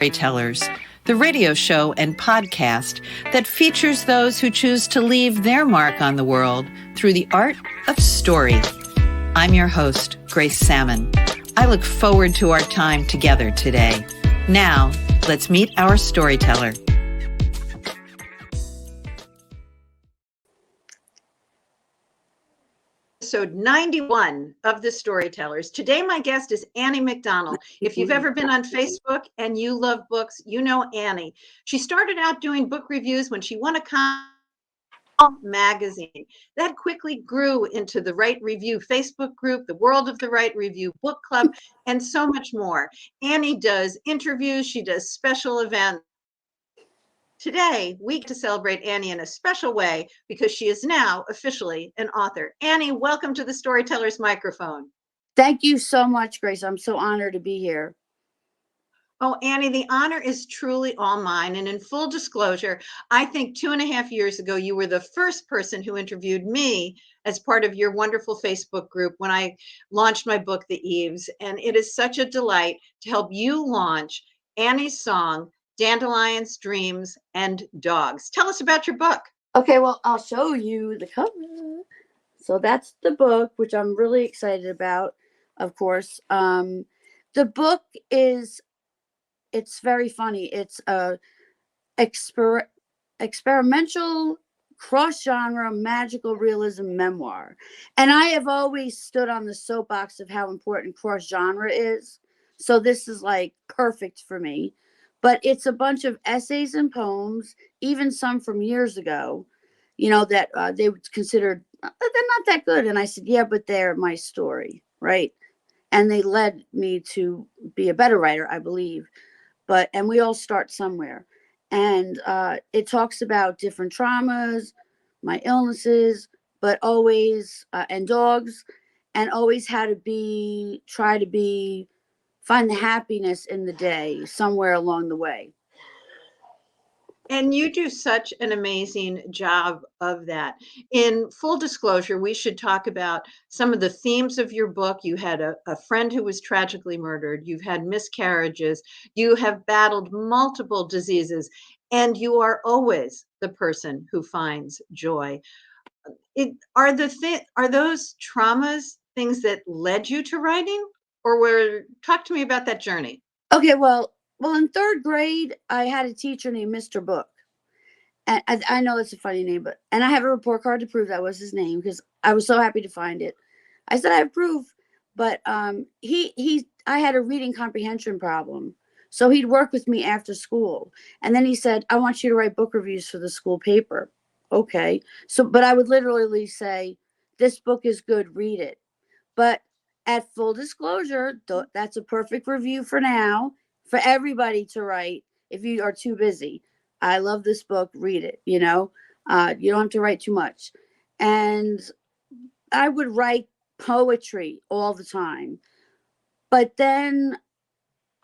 Storytellers, the radio show and podcast that features those who choose to leave their mark on the world through the art of story. I'm your host, Grace Sammon. I look forward to our time together today. Now, let's meet our storyteller. Episode 91 of the Storytellers. Today, my guest is Annie McDonnell. If you've ever been on Facebook and you love books, you know Annie. She started out doing book reviews when she won a magazine. That quickly grew into the Write Review Facebook group, the World of the Write Review book club, and so much more. Annie does interviews, she does special events. Today, we get to celebrate Annie in a special way because she is now officially an author. Annie, welcome to the Storyteller's microphone. Thank you so much, Grace. I'm so honored to be here. Oh, Annie, the honor is truly all mine. And in full disclosure, I think 2.5 years ago, you were the first person who interviewed me as part of your wonderful Facebook group when I launched my book, The Eves. And it is such a delight to help you launch Annie's song, Dandelions, Dreams, and Dogs. Tell us about your book. Okay, well, I'll show you the cover. So that's the book, which I'm really excited about, of course. The book it's very funny. It's a experimental cross-genre magical realism memoir. And I have always stood on the soapbox of how important cross-genre is. So this is like perfect for me. But it's a bunch of essays and poems, even some from years ago, that they would consider, they're not that good. And I said, yeah, but they're my story, right? And they led me to be a better writer, I believe. And we all start somewhere. And it talks about different traumas, my illnesses, but always, and dogs, and always how to find the happiness in the day somewhere along the way. And you do such an amazing job of that. In full disclosure, we should talk about some of the themes of your book. You had a friend who was tragically murdered. You've had miscarriages. You have battled multiple diseases, and you are always the person who finds joy. Are those traumas things that led you to writing? Or talk to me about that journey. Okay, well, in third grade, I had a teacher named Mr. Book. And I know it's a funny name, and I have a report card to prove that was his name because I was so happy to find it. I said I have proof, but I had a reading comprehension problem. So he'd work with me after school. And then he said, I want you to write book reviews for the school paper. Okay. But I would literally say, this book is good, read it. But at full disclosure, that's a perfect review for now, for everybody to write if you are too busy. I love this book, read it, you don't have to write too much. And I would write poetry all the time. But then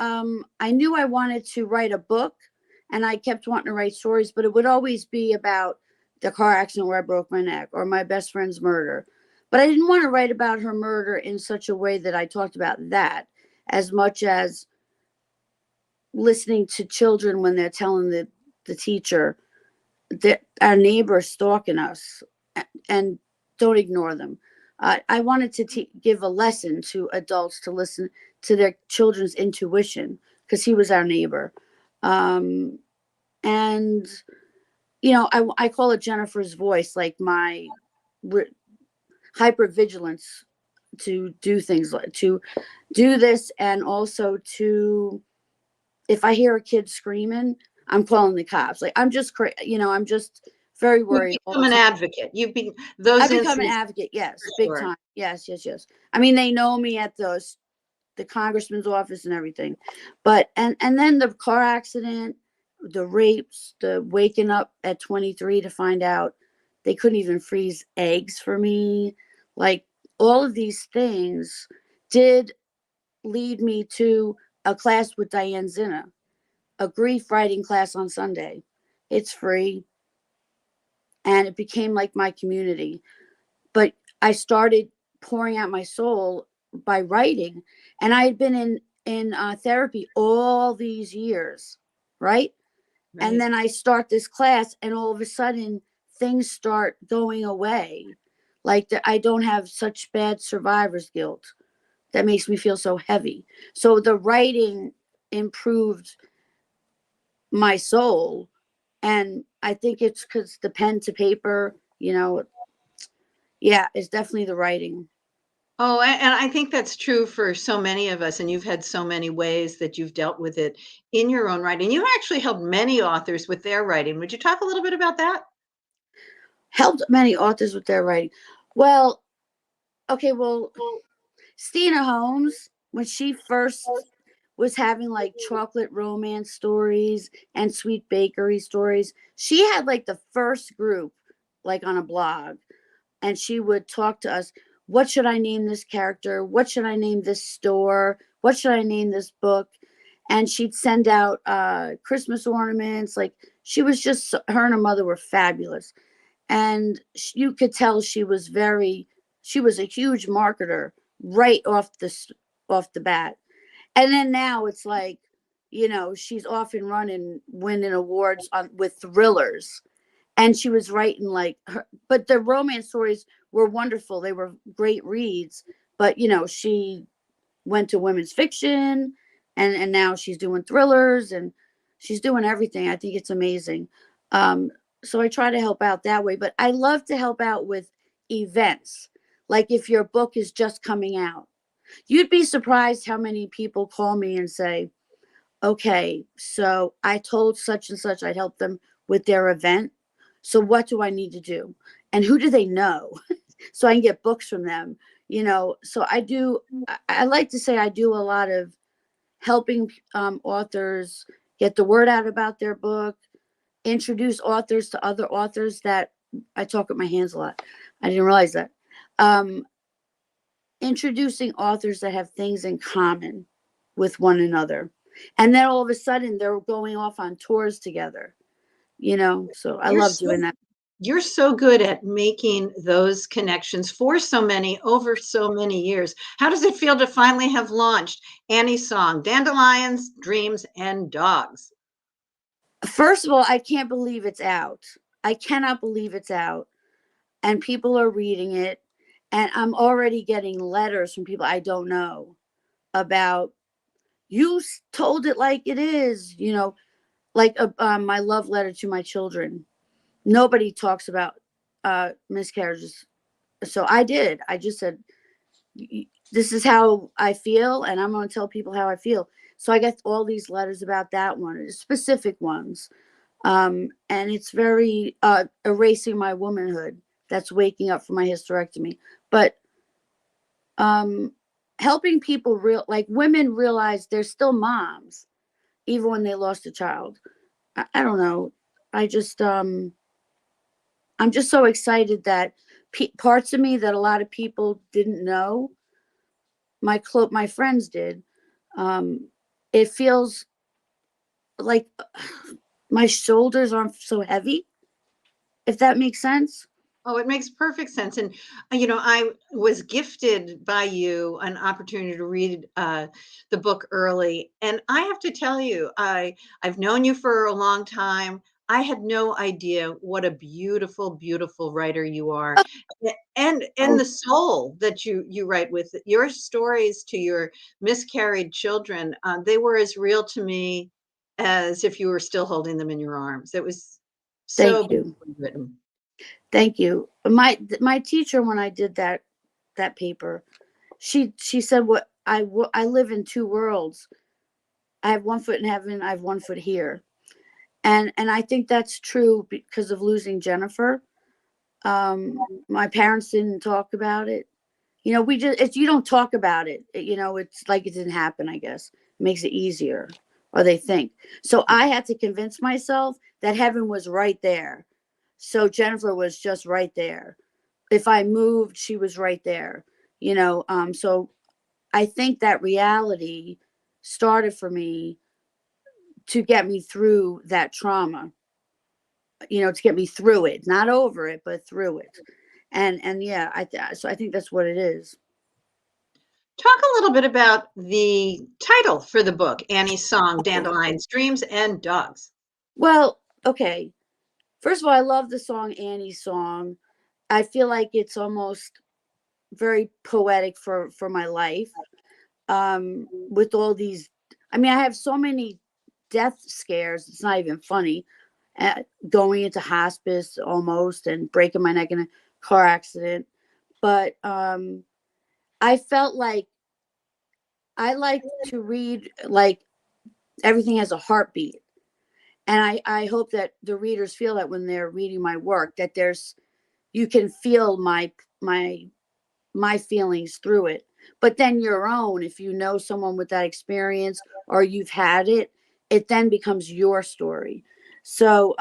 I knew I wanted to write a book, and I kept wanting to write stories, but it would always be about the car accident where I broke my neck or my best friend's murder. But I didn't want to write about her murder in such a way that I talked about that as much as listening to children when they're telling the teacher that our neighbor's stalking us and don't ignore them. I wanted to give a lesson to adults to listen to their children's intuition because he was our neighbor. And, I call it Jennifer's voice, like my hypervigilance to do things, to do this, and also to, if I hear a kid screaming, I'm calling the cops. Like I'm just very worried. You become an advocate. I've become an advocate. Yes, big time. Yes. I mean, they know me at the congressman's office and everything, but and then the car accident, the rapes, the waking up at 23 to find out they couldn't even freeze eggs for me. Like all of these things did lead me to a class with Diane Zinna, a grief writing class on Sunday. It's free. And it became like my community. But I started pouring out my soul by writing. And I had been in in therapy all these years, right? And Right. then I start this class, and all of a sudden things start going away. Like I don't have such bad survivor's guilt that makes me feel so heavy. So the writing improved my soul. And I think it's because the pen to paper, yeah, it's definitely the writing. Oh, and I think that's true for so many of us, and you've had so many ways that you've dealt with it in your own writing. You actually helped many authors with their writing. Would you talk a little bit about that? Helped many authors with their writing. Well, okay, well, Stina Holmes, when she first was having like chocolate romance stories and sweet bakery stories, she had like the first group like on a blog, and she would talk to us. What should I name this character? What should I name this store? What should I name this book? And she'd send out Christmas ornaments. Like she was just, her and her mother were fabulous. And you could tell she was a huge marketer right off the bat. And then now it's like, she's off and running, winning awards with thrillers. And she was writing like her, but the romance stories were wonderful. They were great reads. But she went to women's fiction, and now she's doing thrillers, and she's doing everything. I think it's amazing. Um, so I try to help out that way, but I love to help out with events. Like if your book is just coming out, you'd be surprised how many people call me and say, okay, so I told such and such I'd help them with their event. So what do I need to do? And who do they know? So I can get books from them, So I like to say I do a lot of helping authors get the word out about their book, introduce authors to other authors. That I talk with my hands a lot. I didn't realize that. Introducing authors that have things in common with one another. And then all of a sudden they're going off on tours together, So I You're love so doing that. you're so good at making those connections for so many over so many years. How does it feel to finally have launched Annie's Song, Dandelions, Dreams, and Dogs? First of all, I can't believe it's out. I cannot believe it's out. And people are reading it. And I'm already getting letters from people I don't know about, you told it like it is, like my love letter to my children. Nobody talks about miscarriages. So I did. I just said, this is how I feel, and I'm going to tell people how I feel. So I get all these letters about that one, specific ones. And it's very erasing my womanhood. That's waking up from my hysterectomy. But helping people like women realize they're still moms, even when they lost a child. I don't know. I just I'm just so excited that parts of me that a lot of people didn't know, my friends did. It feels like my shoulders aren't so heavy, if that makes sense. Oh, it makes perfect sense. And, I was gifted by you an opportunity to read the book early. And I have to tell you, I've known you for a long time. I had no idea what a beautiful, beautiful writer you are. And Oh, the soul that you write with your stories to your miscarried children, they were as real to me as if you were still holding them in your arms. It was so thank you. beautifully written. Thank you. My teacher, when I did that paper, she said, what I live in two worlds. I have one foot in heaven, I have one foot here. And I think that's true because of losing Jennifer. My parents didn't talk about it. We just, you don't talk about it. It's like it didn't happen, I guess. It makes it easier, or they think. So I had to convince myself that heaven was right there. So Jennifer was just right there. If I moved, she was right there. So I think that reality started for me to get me through that trauma, to get me through it, not over it, but through it. And yeah, so I think that's what it is. Talk a little bit about the title for the book, Annie's Song, Dandelions, Dreams, and Dogs. Well, okay. First of all, I love the song Annie's Song. I feel like it's almost very poetic for my life. With all these, I mean, I have so many death scares. It's not even funny. Going into hospice almost and breaking my neck in a car accident. But I felt like I like to read like everything has a heartbeat. And I hope that the readers feel that when they're reading my work, that you can feel my feelings through it. But then your own, if you know someone with that experience or you've had it, it then becomes your story. So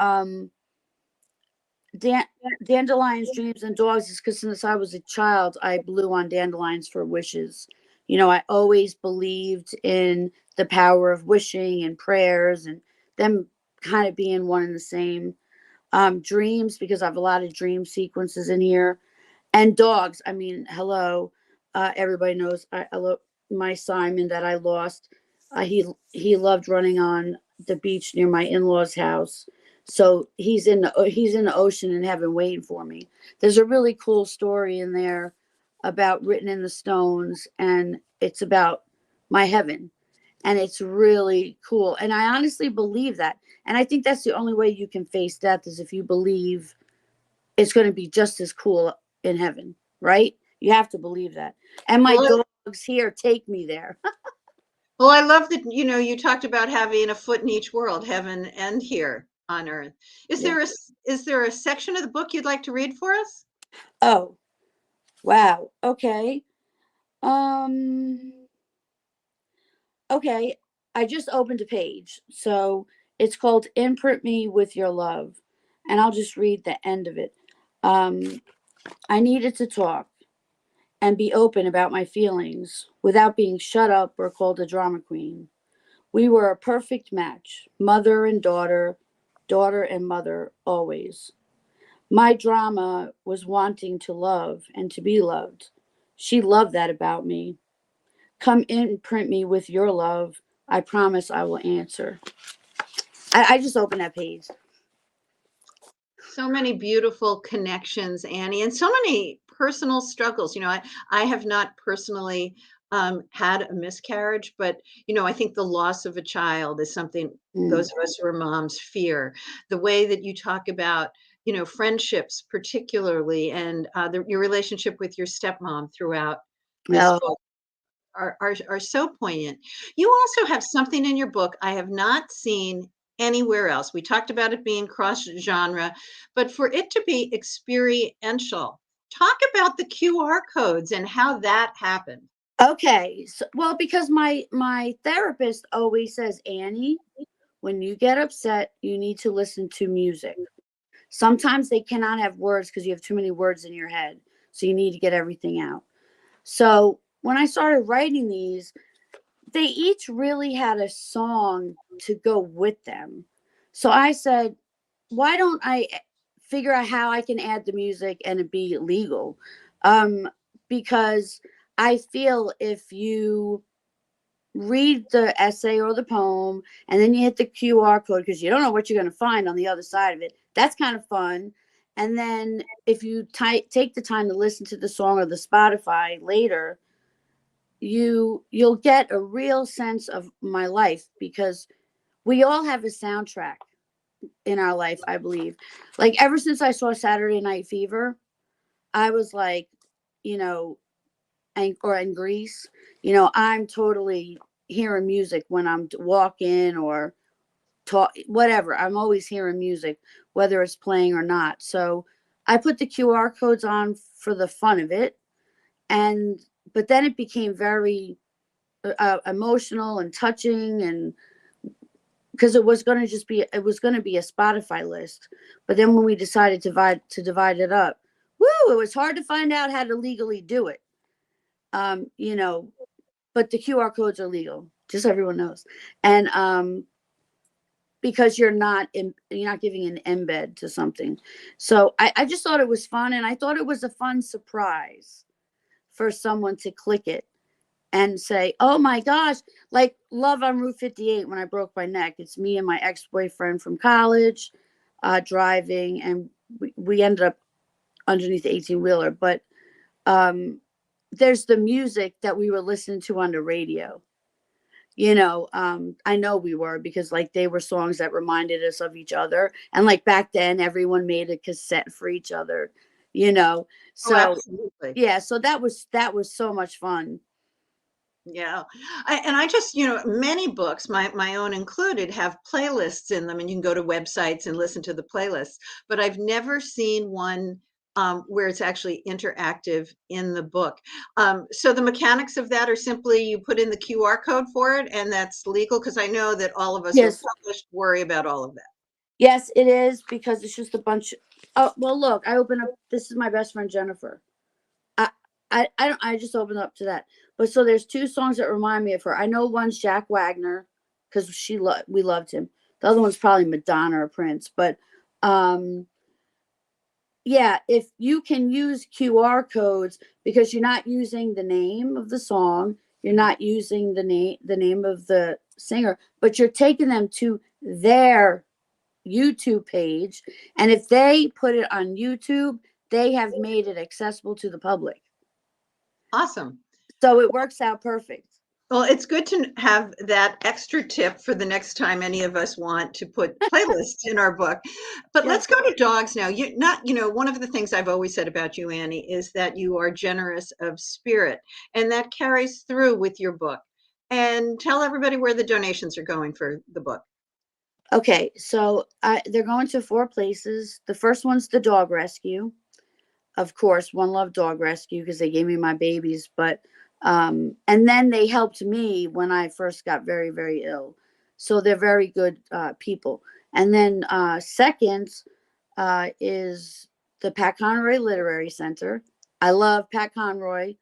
dandelions, dreams, and dogs is because since I was a child, I blew on dandelions for wishes. You know, I always believed in the power of wishing and prayers and them kind of being one and the same. Dreams, because I have a lot of dream sequences in here. And dogs, I mean, hello. Everybody knows I love my Simon that I lost. He loved running on the beach near my in-laws' house. So he's in the ocean in heaven waiting for me. There's a really cool story in there about written in the stones, and it's about my heaven, and it's really cool. And I honestly believe that, and I think that's the only way you can face death is if you believe it's going to be just as cool in heaven, right? You have to believe that. And my Well, dogs here take me there. well, I love that, you talked about having a foot in each world, heaven and here on earth. Is Yeah. there a is there a section of the book you'd like to read for us? Oh, wow. Okay. Um, okay. I just opened a page. So it's called Imprint Me with Your Love. And I'll just read the end of it. Um, I needed to talk and be open about my feelings without being shut up or called a drama queen. We were a perfect match, mother and daughter, daughter and mother, always. My drama was wanting to love and to be loved. She loved that about me. Come imprint me with your love. I promise I will answer. I just opened that page. So many beautiful connections, Annie, and so many personal struggles. I have not personally had a miscarriage, but I think the loss of a child is something Mm. those of us who are moms fear. The way that you talk about, friendships, particularly, and your relationship with your stepmom throughout this Well, book are so poignant. You also have something in your book I have not seen anywhere else. We talked about it being cross genre, but for it to be experiential, talk about the QR codes and how that happened. okay. So, well, because my therapist always says, Annie, when you get upset, you need to listen to music. Sometimes they cannot have words because you have too many words in your head. So you need to get everything out. So when I started writing these, they each really had a song to go with them. So I said, why don't I figure out how I can add the music and it be legal? Because I feel if you read the essay or the poem and then you hit the QR code because you don't know what you're going to find on the other side of it. That's kind of fun. And then if you take the time to listen to the song or the Spotify later, you'll get a real sense of my life because we all have a soundtrack in our life, I believe. Like ever since I saw Saturday Night Fever, I was like, you know, or in Greece, I'm totally hearing music when I'm walking or talk, whatever. I'm always hearing music, whether it's playing or not. So I put the QR codes on for the fun of it, and but then it became very emotional and touching, and because it was going to be a Spotify list. But then when we decided to divide it up, woo, it was hard to find out how to legally do it. um you know but the QR codes are legal, just so everyone knows. And because you're not giving an embed to something. So I just thought it was fun, and I thought it was a fun surprise for someone to click it and say, oh my gosh, like Love on Route 58 when I broke my neck. It's me and my ex-boyfriend from college driving, and we ended up underneath the 18-wheeler. But there's the music that we were listening to on the radio. I know we were, because like they were songs that reminded us of each other. And like back then, everyone made a cassette for each other, Oh, So absolutely. yeah, so that was so much fun. Yeah. I just, many books, my own included, have playlists in them, and you can go to websites and listen to the playlists. But I've never seen one where it's actually interactive in the book. So the mechanics of that are simply you put in the QR code for it, and that's legal, because I know that all of us who are Yes. published worry about all of that. Yes, it is, because it's just a bunch. Oh, well, look, I open up. This is my best friend, Jennifer. I just opened up to that. But so there's 2 songs that remind me of her. I know one's Jack Wagner, because we loved him. The other one's probably Madonna or Prince. But yeah, if you can use QR codes, because you're not using the name of the song, you're not using the name of the singer, but you're taking them to their YouTube page, and if they put it on YouTube, they have made it accessible to the public. Awesome. So it works out perfect. Well, it's good to have that extra tip for the next time any of us want to put playlists in our book. But Yes. let's go to dogs now. One of the things I've always said about you, Annie, is that you are generous of spirit, and that carries through with your book. And tell everybody where the donations are going for the book. Okay, so they're going to 4 places. The first one's the dog rescue. Of course, One Love Dog Rescue, because they gave me my babies. But and then they helped me when I first got very, very ill. So they're very good people. And then second is the Pat Conroy Literary Center. I love Pat Conroy,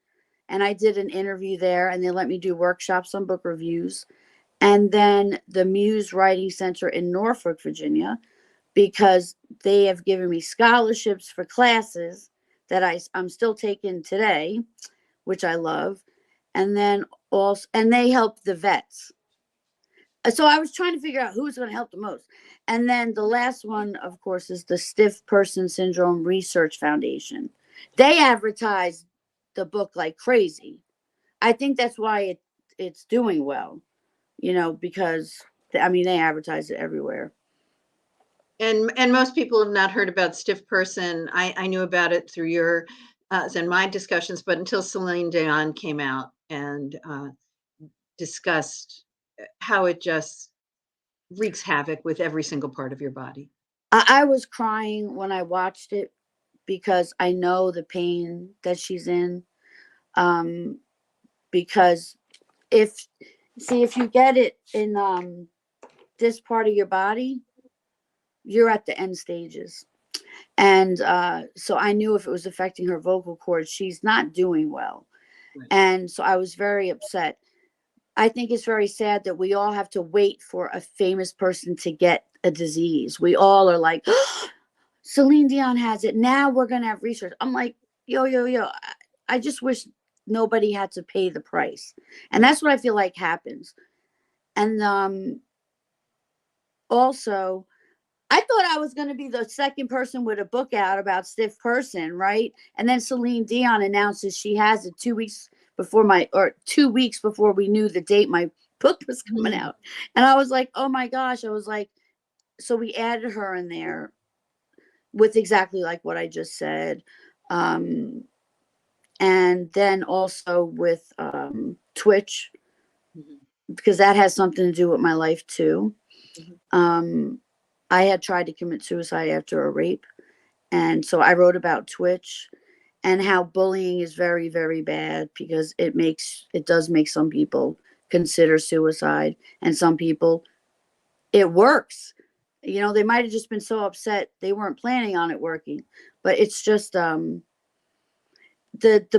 and I did an interview there, and they let me do workshops on book reviews. And then the Muse Writing Center in Norfolk, Virginia, because they have given me scholarships for classes that I'm still taking today, which I love. And then also, and they help the vets. So I was trying to figure out who's going to help the most. And then the last one, of course, is the Stiff Person Syndrome Research Foundation. They advertise the book like crazy. I think that's why it's doing well, because they advertise it everywhere. And most people have not heard about Stiff Person. I knew about it through your and my discussions, but until Celine Dion came out and discussed how it just wreaks havoc with every single part of your body. I was crying when I watched it, because I know the pain that she's in. Because if you get it in this part of your body, you're at the end stages. And so I knew if it was affecting her vocal cords, she's not doing well. Right. And so I was very upset. I think it's very sad that we all have to wait for a famous person to get a disease. We all are like, oh, Celine Dion has it. Now we're going to have research. I'm like, yo. I just wish nobody had to pay the price. And that's what I feel like happens. And also, I thought I was going to be the second person with a book out about Stiff Person, right? And then Celine Dion announces she has it 2 weeks before 2 weeks before we knew the date my book was coming out. And I was like, oh my gosh. I was like, so we added her in there with exactly like what I just said. And then also with Twitch, because that has something to do with my life too. I had tried to commit suicide after a rape. And so I wrote about Twitch and how bullying is very, very bad, because it does make some people consider suicide, and some people, it works. They might have just been so upset they weren't planning on it working. But it's just the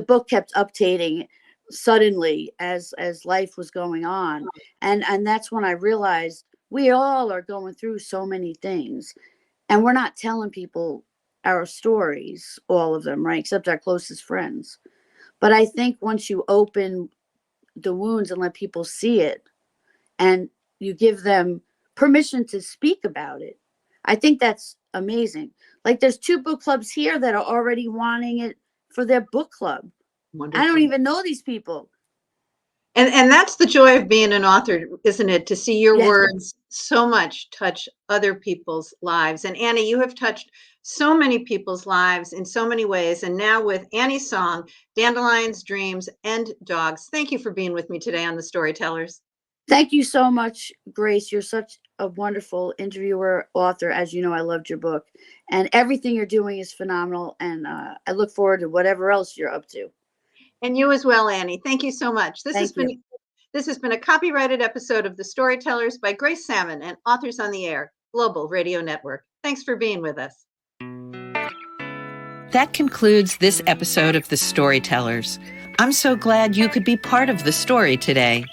book kept updating suddenly as life was going on. And that's when I realized we all are going through so many things, and we're not telling people our stories, all of them, right? Except our closest friends. But I think once you open the wounds and let people see it, and you give them permission to speak about it. I think that's amazing. Like there's 2 book clubs here that are already wanting it for their book club. Wonderful. I don't even know these people. And that's the joy of being an author, isn't it? To see your Yes. words so much touch other people's lives. And Annie, you have touched so many people's lives in so many ways. And now with Annie's song, Dandelions, Dreams, and Dogs. Thank you for being with me today on the Storytellers. Thank you so much, Grace. You're such a wonderful interviewer, author. As you know, I loved your book, and everything you're doing is phenomenal. And I look forward to whatever else you're up to. And you as well, Annie. Thank you so much. This has been a copyrighted episode of The Storytellers by Grace Sammon and Authors on the Air, Global Radio Network. Thanks for being with us. That concludes this episode of The Storytellers. I'm so glad you could be part of the story today.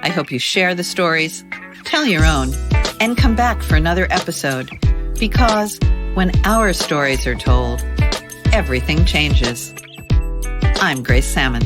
I hope you share the stories, tell your own, and come back for another episode, because when our stories are told, everything changes. I'm Grace Sammon.